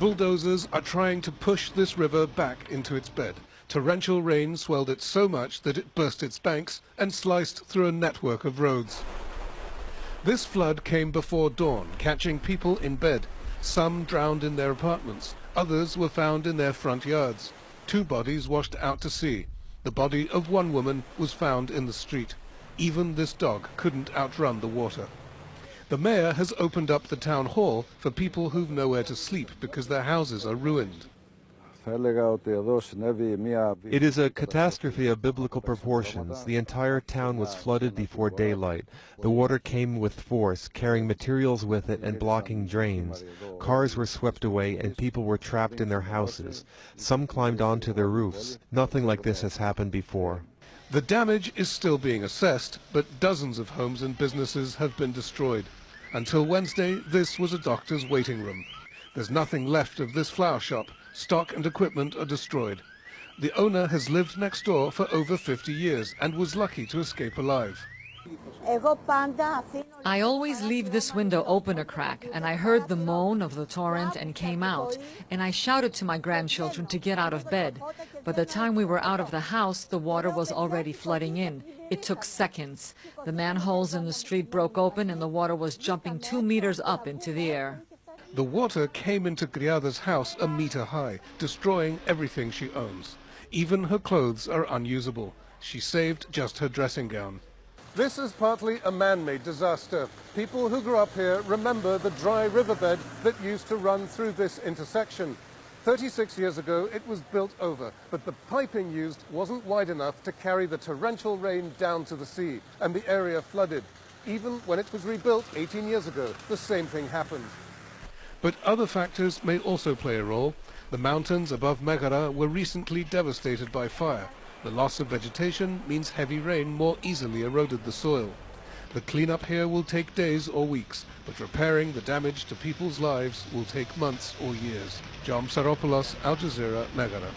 Bulldozers are trying to push this river back into its bed. Torrential rain swelled it so much that it burst its banks and sliced through a network of roads. This flood came before dawn, catching people in bed. Some drowned in their apartments. Others were found in their front yards. 2 bodies washed out to sea. The body of 1 woman was found in the street. Even this dog couldn't outrun the water. The mayor has opened up the town hall for people who've nowhere to sleep because their houses are ruined. It is a catastrophe of biblical proportions. The entire town was flooded before daylight. The water came with force, carrying materials with it and blocking drains. Cars were swept away and people were trapped in their houses. Some climbed onto their roofs. Nothing like this has happened before. The damage is still being assessed, but dozens of homes and businesses have been destroyed. Until Wednesday, this was a doctor's waiting room. There's nothing left of this flower shop. Stock and equipment are destroyed. The owner has lived next door for over 50 years and was lucky to escape alive. I always leave this window open a crack, and I heard the moan of the torrent and came out, and I shouted to my grandchildren to get out of bed. By the time we were out of the house, the water was already flooding in. It took seconds. The manholes in the street broke open and the water was jumping 2 meters up into the air. The water came into Criada's house a meter high, destroying everything she owns. Even her clothes are unusable. She saved just her dressing gown. This is partly a man-made disaster. People who grew up here remember the dry riverbed that used to run through this intersection. 36 years ago, it was built over, but the piping used wasn't wide enough to carry the torrential rain down to the sea, and the area flooded. Even when it was rebuilt 18 years ago, the same thing happened. But other factors may also play a role. The mountains above Megara were recently devastated by fire. The loss of vegetation means heavy rain more easily eroded the soil. The cleanup here will take days or weeks, but repairing the damage to people's lives will take months or years. John Psaropoulos, Al Jazeera, Megara.